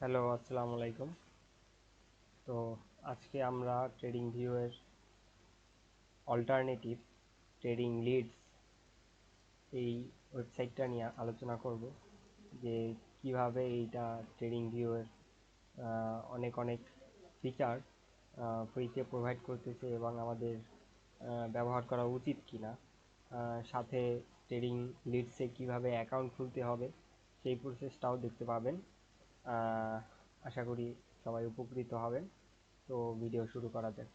Hello, আসসালামু আলাইকুম। তো আজকে আমরা ট্রেডিং ভিউ এর অল্টারনেটিভ ট্রেডিং লিডস এই ওয়েবসাইটটা নিয়ে আলোচনা করব যে কিভাবে এইটা ট্রেডিং ভিউ এর অনেক অনেক ফিচার ফ্রিতে প্রোভাইড করতেছে এবং আমাদের ব্যবহার করা উচিত কিনা, সাথে ট্রেডিং লিডসে কিভাবে অ্যাকাউন্ট খুলতে হবে সেই প্রসেসটাও দেখতে পাবেন। আশা করি সবাই উপকৃত হবেন। তো ভিডিও শুরু করা যাক।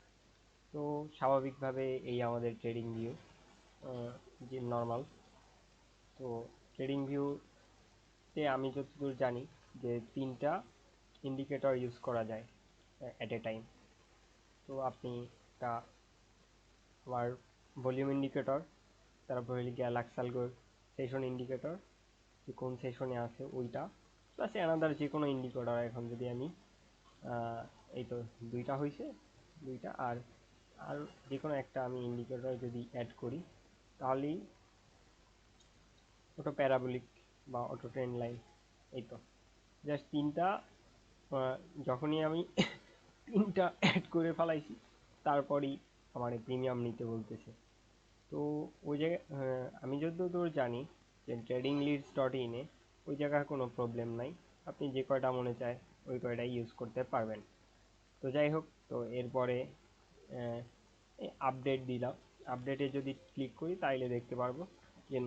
তো স্বাভাবিকভাবে এই আমাদের ট্রেডিং ভিউ, যে নর্মাল। তো ট্রেডিং ভিউতে আমি যতদূর জানি যে তিনটা ইন্ডিকেটর ইউজ করা যায় অ্যাট এ টাইম। তো আপনি একটা আমার ভলিউম ইন্ডিকেটর, তারপর হলে গিয়ে লাক্সালগোর সেশন ইন্ডিকেটর, যে কোন সেশনে আছে ওইটা, প্লাস অ্যানাদার যে কোনো ইন্ডিকেটর। এখন যদি আমি এই তো দুইটা হয়েছে, দুইটা আর আর যে কোনো একটা আমি ইন্ডিকেটর যদি অ্যাড করি তাহলেই অটো প্যারাবোলিক বা অটো ট্রেন্ড লাইন। এই তো জাস্ট তিনটা। যখনই আমি তিনটা অ্যাড করে ফেলাইছি তারপরই আমার প্রিমিয়াম নিতে বলতেছে। তো ওই জায়গায় আমি যতদূর জানি যে ট্রেডিং লিডস ডট ইনে ওই জায়গায় কোনো প্রবলেম নাই, আপনি যে কয়টা মনে চায় ওই কয়টাই ইউজ করতে পারবেন। তো যাই হোক, তো এরপরে আপডেট দিলাম। আপডেটে যদি ক্লিক করি তাইলে দেখতে পারবো যে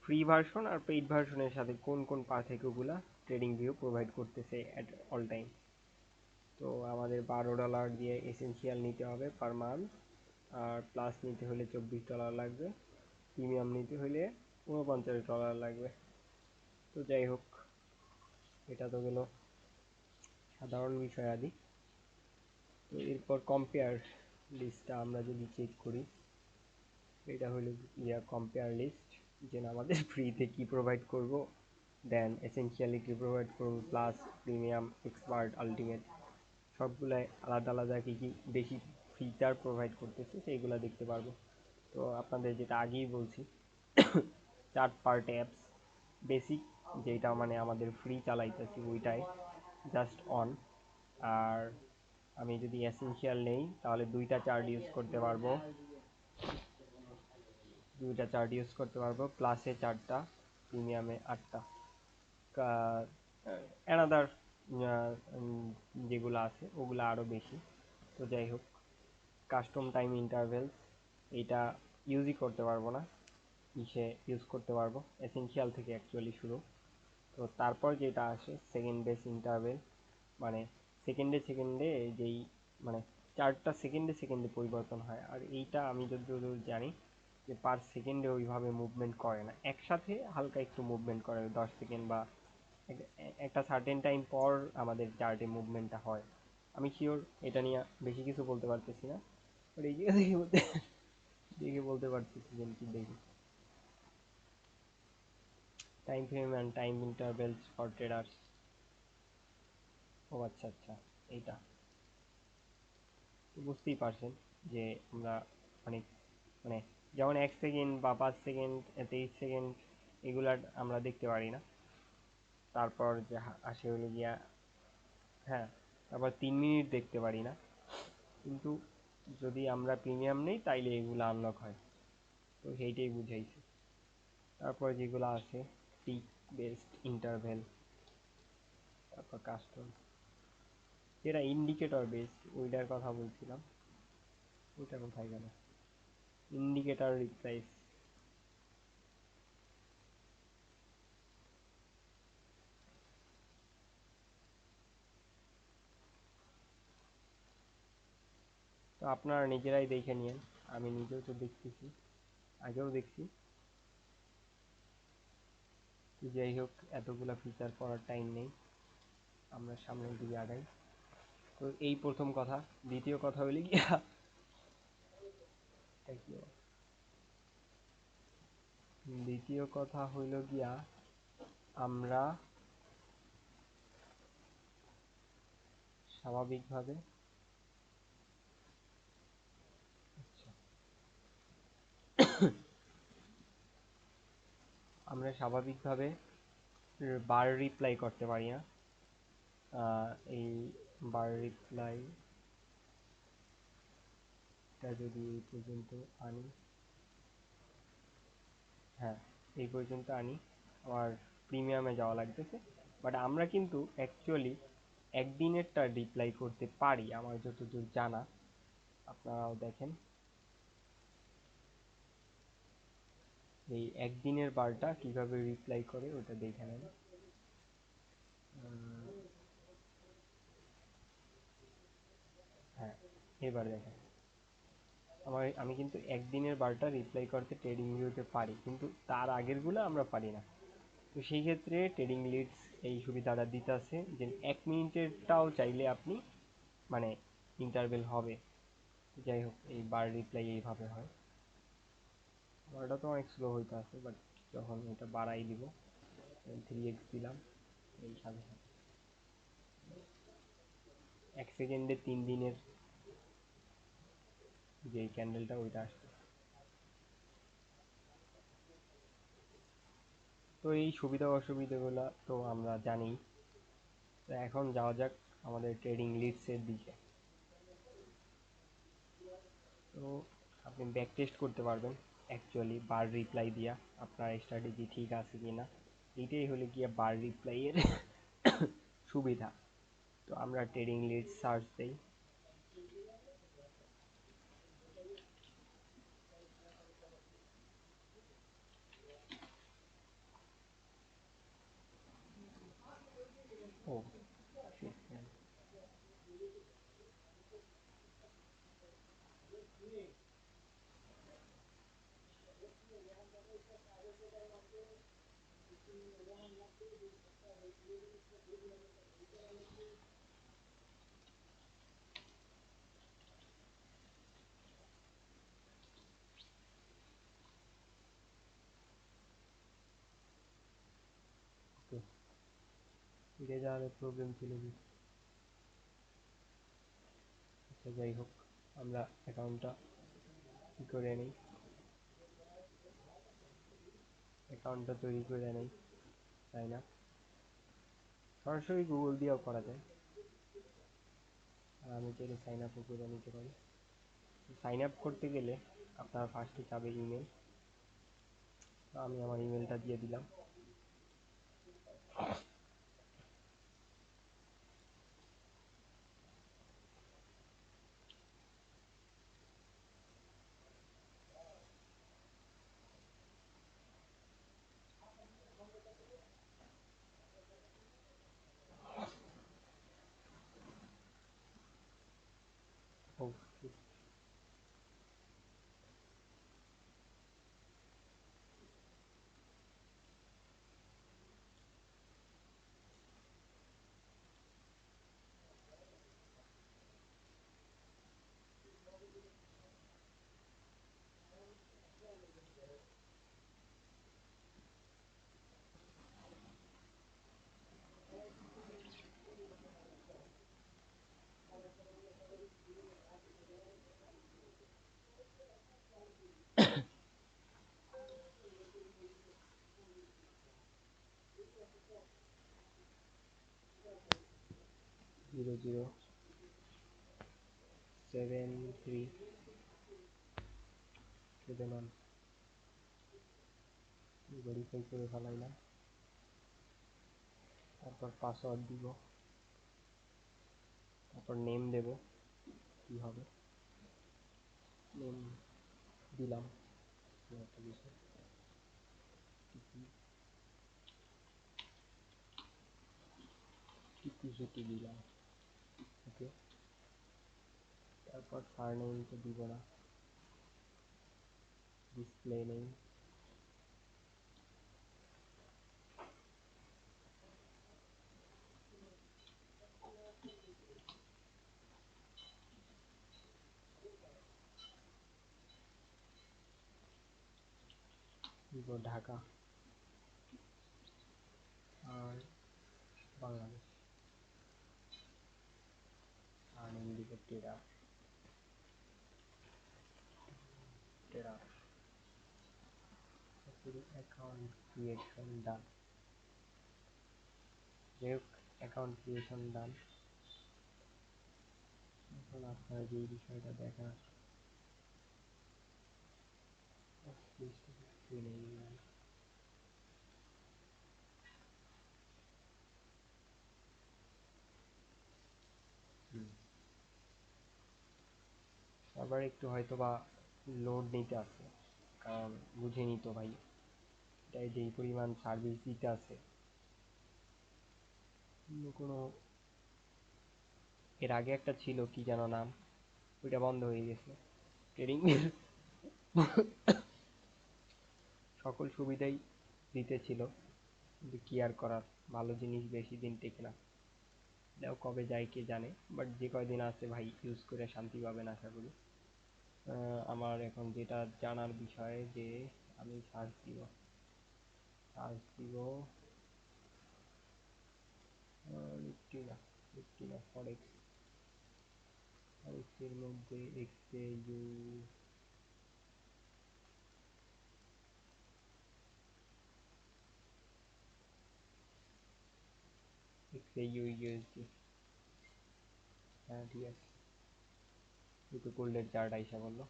ফ্রি ভার্সন আর পেইড ভার্সনের সাথে কোন কোন পার্থক্যগুলো ট্রেডিং ভিউ প্রোভাইড করতেছে অ্যাট অল টাইম। তো আমাদের $12 দিয়ে এসেনশিয়াল নিতে হবে পার মান্থ, আর প্লাস নিতে হলে $24 লাগবে, প্রিমিয়াম নিতে হলে $49 লাগবে। তো যাই হোক, এটা তো গেল সাধারণ বিষয় আদি। তো এরপর কম্পেয়ার লিস্টটা আমরা যদি চেক করি, এটা হলো ইয়া কম্পেয়ার লিস্ট, যে আমাদের ফ্রিতে কি প্রোভাইড করব, দেন এসেনশিয়ালি কি প্রোভাইড করব, প্লাস প্রিমিয়াম, এক্সপার্ট, আলটিমেট সবগুলাই আলাদা আলাদা কী কী বেশি ফিচার প্রোভাইড করতেছে সেইগুলো দেখতে পারবো। তো আপনাদের যেটা আগেই বলছি, চার্ট পার্ট অ্যাপস বেসিক যেটা মানে আমাদের ফ্রি চালাইতেছি ওইটাই জাস্ট অন। আর আমি যদি এসেনশিয়াল নেই তাহলে দুইটা চার্ট ইউজ করতে পারবো, প্লাসে 4টা, প্রিমিয়ামে 8টা। অ্যানাদার যেগুলো আছে ওগুলো আরও বেশি। তো যাই হোক, কাস্টম টাইম ইন্টারভেলস এইটা ইউজই করতে পারবো না, ইসে ইউজ করতে পারবো এসেনশিয়াল থেকে অ্যাকচুয়ালি শুরু। তো তারপর যেটা আসে সেকেন্ড বেস ইন্টারভেল, মানে সেকেন্ডে সেকেন্ডে যেই মানে চারটা সেকেন্ডে সেকেন্ডে পরিবর্তন হয়, আর এইটা আমি যতদূর জানি যে পার সেকেন্ডে ওইভাবে মুভমেন্ট করে না, একসাথে হালকা একটু মুভমেন্ট করে 10 সেকেন্ড বা একটা সার্টেন টাইম পর আমাদের চার্টে মুভমেন্টটা হয়। আমি শিওর এটা নিয়ে বেশি কিছু বলতে পারতেছি না, বাট এই জায়গা দেখে দেখে বলতে পারতেছি যে কি দেখি time frame and time intervals for traders. ও আচ্ছা আচ্ছা, এইটা তো বুঝতেই পারছেন যে আমরা অনেক মানে যেমন 1 সেকেন্ড বা 5 সেকেন্ড, 23 সেকেন্ড এগুলা আমরা দেখতে পারি না। তারপর যে আসে হলো গিয়া, হ্যাঁ, তারপর 3 মিনিট দেখতে পারি না, কিন্তু যদি আমরা প্রিমিয়াম নেই তাইলে এগুলো আনলক হয়। তো সেইটাই বুঝাইছে। তারপর যেগুলো আছে পিক বেসড ইন্টারভেল, তারপর কাস্টম, যেটা ইন্ডিকেটর বেসড ওইটার কথা বলছিলাম, ওইটা কোথায় গেল, ইন্ডিকেটর রিপ্রাইস। তো আপনারা নিজেরাই দেখে নিন, আমি নিজেও তো দেখতেছি, আগেও দেখছি। যাই হোক, এতগুলা ফিচার পড়ার টাইম নেই, আমরা সামনের দিকে আগাই। তো এই প্রথম কথা। দ্বিতীয় কথা হইলে গিয়া, দ্বিতীয় কথা হইল গিয়া আমরা স্বাভাবিকভাবে, আচ্ছা, আমরা স্বাভাবিকভাবে বার রিপ্লাই করতে পারি না। এই বার রিপ্লাই টা যদি এই পর্যন্ত আনি, হ্যাঁ এই পর্যন্ত আনি, আমার প্রিমিয়ামে যাওয়া লাগতেছে। বাট আমরা কিন্তু অ্যাকচুয়ালি একদিনেরটা রিপ্লাই করতে পারি আমার যতদূর জানা। আপনারাও দেখেন এই একদিনের বারটা কিভাবে রিপ্লাই করে ওটা দেখে নেন। হ্যাঁ, এবার দেখেন আমি কিন্তু একদিনের বারটা রিপ্লাই করতে ট্রেডিং ভিউতে পারি, কিন্তু তার আগেরগুলো আমরা পারি না। তো সেই ক্ষেত্রে ট্রেডিং লিডস এই সুবিধাটা দিতে আছে যে 1 মিনিটেরটাও চাইলে আপনি মানে ইন্টারভেল হবে। যাই হোক, এই বার রিপ্লাই এইভাবে হয়। বারটা তো অনেক স্লো হইতে আছে, বাট যখন এটা বাড়াই দিব 3x দিলাম, এই সাথে সাথে 1 সেকেন্ডে 3 দিনের যে ক্যান্ডেলটা ওইটা আসছে। তো এই সুবিধা অসুবিধাগুলো তো আমরা জানি। তো এখন যাওয়া যাক আমাদের ট্রেডিং লিডসের দিকে। তো আপনি ব্যাক টেস্ট করতে পারবেন অ্যাকচুয়ালি বার রিপ্লাই দিয়া আপনার স্ট্র্যাটেজি ঠিক আছে কি না। এইটাই হলে গিয়ে বার রিপ্লাইয়ের সুবিধা। তো আমরা ট্রেডিং লিডস সার্চ দেই। ও shit, man. 2000 প্রবলেম ছিল কি? আচ্ছা যাই হোক, আমরা অ্যাকাউন্টটা কি করে নিই, অ্যাকাউন্টটা তৈরি করে নিই। তাই না, সরাসরি গুগল দিয়েও করা যায়। আর আমি চাইলে সাইন আপও করে নিতে পারি। সাইন আপ করতে গেলে আপনার ফার্স্টে চাবে ইমেল। আমি আমার ইমেলটা দিয়ে দিলাম। ও 007371 ভেরিফাই করে ফেলাইলাম। তারপর পাসওয়ার্ড দিব, তারপর নেম দেব, কি হবে নেম দিলাম একটা বিষয়, টিপি দিলাম। ওকে, তারপর সারনেম তো দিব না, ডিসপ্লে নেম দিব ঢাকা আর বাংলাদেশ। সারনেম দিব টেরার, টেরার। অ্যাকাউন্ট ক্রিয়েশন ডান। যাই হোক, অ্যাকাউন্ট ক্রিয়েশন ডান। এখন আপনার যে বিষয়টা দেখা আবার একটু হয়তো বা লোড নিতে আছে, কারণ বুঝেনি তো ভাই, এটাই যেই পরিমাণ সার্ভিস দিতে আছে, অন্য কোনো এর আগে একটা ছিল কি যেন নাম, ওইটা বন্ধ হয়ে গেছে। ট্রেডিং সকল সুবিধাই দিতেছিল, কিন্তু কি আর করার, ভালো জিনিস বেশি দিন টেকে না। এটাও কবে যায় কে জানে, বাট যে কয়দিন আছে ভাই ইউজ করে শান্তি পাবেন আশা করি। আমার এখন যেটা জানার বিষয় যে আমি সার্চ দিব নিফটি না, নিফটি না, ফরেক্স। ফরেক্সের মধ্যে এক্সএইউ ইউএসডি। হ্যাঁ ঠিক আছে, দুটো গোল্ডের চার্ট আইসা বললো।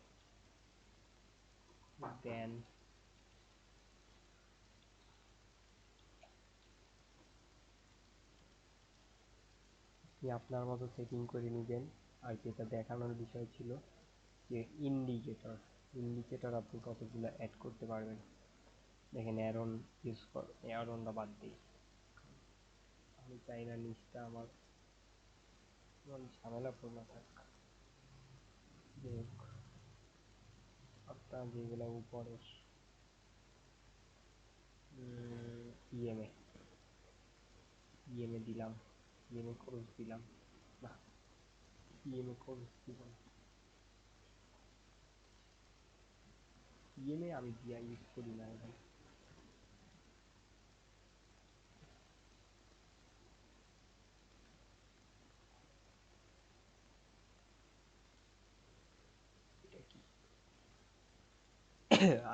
দেন আপনি আপনার মতো সেটিং করে নেবেন। আর যেটা দেখানোর বিষয় ছিল যে ইন্ডিকেটর, ইন্ডিকেটর আপনি কতগুলো অ্যাড করতে পারবেন। দেখেন অ্যারন ইউজ কর, অ্যারনটা বাদ দিই, আমি চাই না নিচটা আমার ঝামেলাপূর্ণ থাক। আপনার যেগুলো উপরের ইএমএ, ইএমএ দিলাম, ইএমএ খরচ দিলাম না, ইএমএ খরচ দিব না, ইএমএ আমি দিয়া ইউজ করি না এখন। এটা কি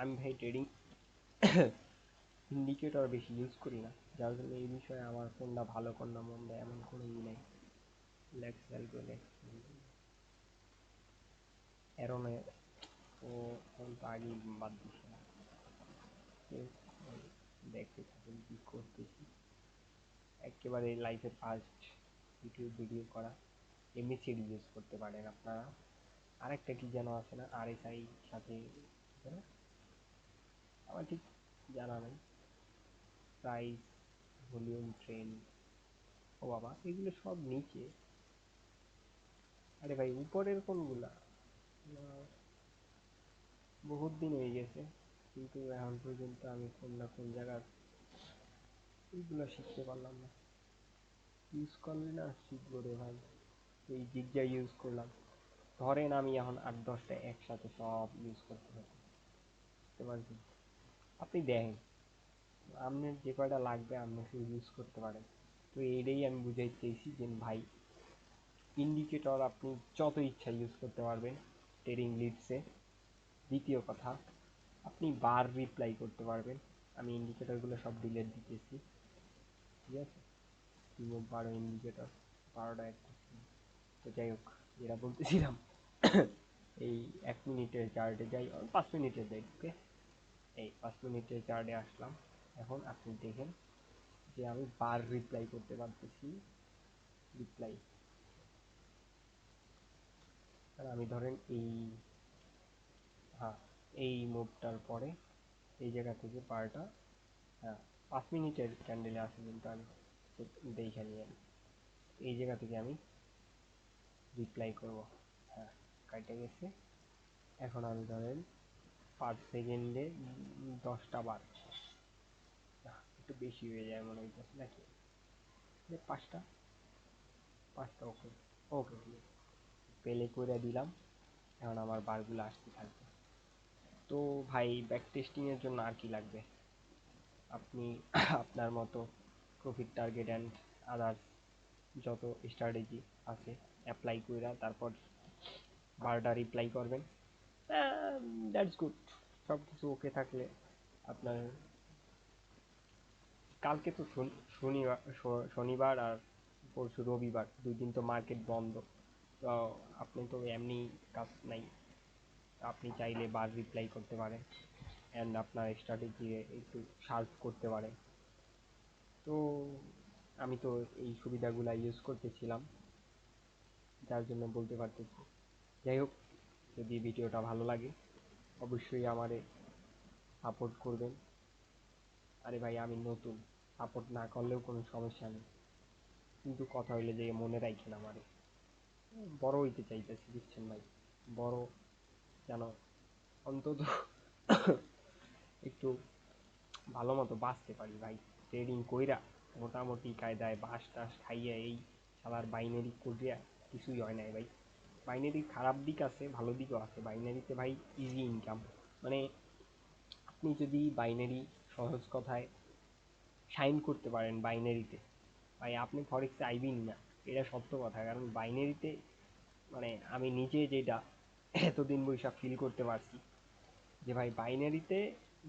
আমি ভাই ট্রেডিং ইন্ডিকেটর বেশি ইউজ করি না, যার জন্য এই বিষয়ে আমার কোনটা ভালো কোনটা মন্দ এমন কোনো ই নাই। লেক্সাল গেলে অ্যারনে ও এখন তো আগেই বাদ দিছে না। দেখতে থাকুন কি করতেছি, একেবারে লাইফে ফার্স্ট ইউটিউব ভিডিও করা। এমএসিডি ইউজ করতে পারেন আপনারা। আরেকটা কি যেন আছে না, আরএসআই সাথে, আমার ঠিক জানা নেই। প্রাইস, ভলিউম, ট্রেন্ড, ও বাবা এগুলো সব নিচে। আরে ভাই উপরের কোনগুলা, বহুত দিন হয়ে গেছে, কিন্তু এখন পর্যন্ত আমি কোন না কোন জায়গার এইগুলো শিখতে পারলাম না। ইউজ করলে না শিখবো রে ভাই। এই জিগজা ইউজ করলাম, ধরেন আমি এখন 8-10টা একসাথে সব ইউজ করতে পারি, বুঝতে পারছি। আপনি দেখেন আপনার যে কয়টা লাগবে আপনি শুধু ইউজ করতে পারেন। তো এইটাই আমি বুঝাইতে চাইছি যে ভাই ইন্ডিকেটর আপনি যত ইচ্ছা ইউজ করতে পারবেন ট্রেডিং লিডসে। দ্বিতীয় কথা, আপনি বার রিপ্লাই করতে পারবেন। আমি ইন্ডিকেটরগুলো সব ডিলেট দিতেছি, ঠিক আছে। রিমুভ 12 ইন্ডিকেটর, 12টা অ্যাড করছি। তো যাই হোক, যেটা বলতেছিলাম এই 1 মিনিটের চার্টে যাই, 5 মিনিটের যাই, ওকে। এই 5 মিনিটের চার্টে আসলাম। এখন আপনি দেখেন যে আমি বার রিপ্লাই করতে পারতেছি, রিপ্লাই। আর আমি ধরেন এই, হ্যাঁ, এই মুভটার পরে এই জায়গা থেকে বারটা, হ্যাঁ 5 মিনিটের ক্যান্ডেলে আছে, কিন্তু আমি দেখে নিয়ে এই জায়গা থেকে আমি রিপ্লাই করব। হ্যাঁ কাটে গেছে। এখন আমি ধরেন পার সেকেন্ডে 10টা বার, একটু বেশি হয়ে যায় মনে হইতেছে নাকি, 5টা, 5টা, ওকে, ওকে ঠিক আছে, পেলে করে দিলাম। এখন আমার বারগুলো আসতে থাকবে। তো ভাই ব্যাক টেস্টিং এর জন্য আর কি লাগবে, আপনি আপনার মতো প্রফিট টার্গেট অ্যান্ড আদার্স যত স্ট্র্যাটেজি আছে অ্যাপ্লাই কইরা তারপর বারটা রিপ্লাই করবেন। That's good. সব কিছু ওকে থাকলে আপনার, কালকে তো শনিবার, শনিবার আর পরশু রবিবার, 2 দিন তো মার্কেট বন্ধ। তো আপনি তো এমনি কাজ নাই, আপনি চাইলে বার রিপ্লাই করতে পারেন অ্যান্ড আপনার স্ট্র্যাটেজি একটু শার্প করতে পারেন। তো আমি তো এই সুবিধাগুলো ইউজ করতেছিলাম, যার জন্য বলতে পারতেছি। যাই হোক, যদি ভিডিওটা ভালো লাগে অবশ্যই আমারে সাপোর্ট করবেন। আরে ভাই আমি নতুন, সাপোর্ট না করলেও কোনো সমস্যা নেই, কিন্তু কথা হইলে যে মনে রাখেন আমারে। বড় হইতে চাইতেছি বুঝছেন ভাই, বড় যেন অন্তত একটু ভালো মতো বাঁচতে পারি ভাই। ট্রেডিং কইরা মোটামুটি কায়দায় বাঁশ টাস খাইয়া এই শালার বাইনারি করিয়া কিছুই হয় নাই ভাই। বাইনারির খারাপ দিক আছে, ভালো দিকও আছে। বাইনারিতে ভাই ইজি ইনকাম, মানে আপনি যদি বাইনারি সহজ কথায় সাইন করতে পারেন বাইনারিতে, ভাই আপনি ফরেক্সে আইবেন না, এটা সত্য কথা। কারণ বাইনারিতে মানে আমি নিজে যেটা এতদিন বৈশা ফিল করতে পারছি যে ভাই বাইনারিতে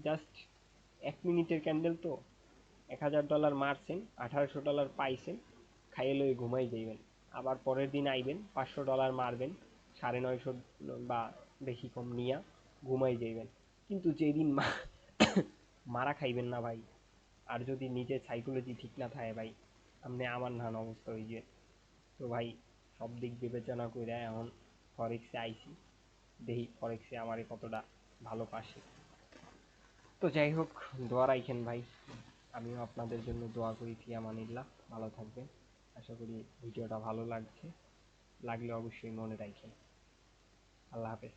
জাস্ট 1 মিনিটের ক্যান্ডেল তো, $1000 মারছেন, $1800 পাইছেন, খাইয়ে লয়ে ঘুমাই যাইবেন। আবার পরের দিন আইবেন, $500 মারবেন, 950 বা বেশি কম নিয়া ঘুমাই যাইবেন। কিন্তু যেদিন মারা খাইবেন না ভাই, আর যদি নিজের সাইকোলজি ঠিক না থাকে ভাই, আপনি আমার নান অবস্থা হয়ে যায়। তো ভাই সব দিক বিবেচনা করে এখন ফরেক্সে আইছি, দেখি ফরেক্সে আমারে কতটা ভালো পাশে। তো যাই হোক, দোয়া রাখেন ভাই, আমিও আপনাদের জন্য দোয়া করি। ফি আমানিল্লাহ, ভালো থাকবেন। আশা করি ভিডিওটা ভালো লাগছে, লাগলে অবশ্যই মনে রাখেন। আল্লাহ হাফেজ।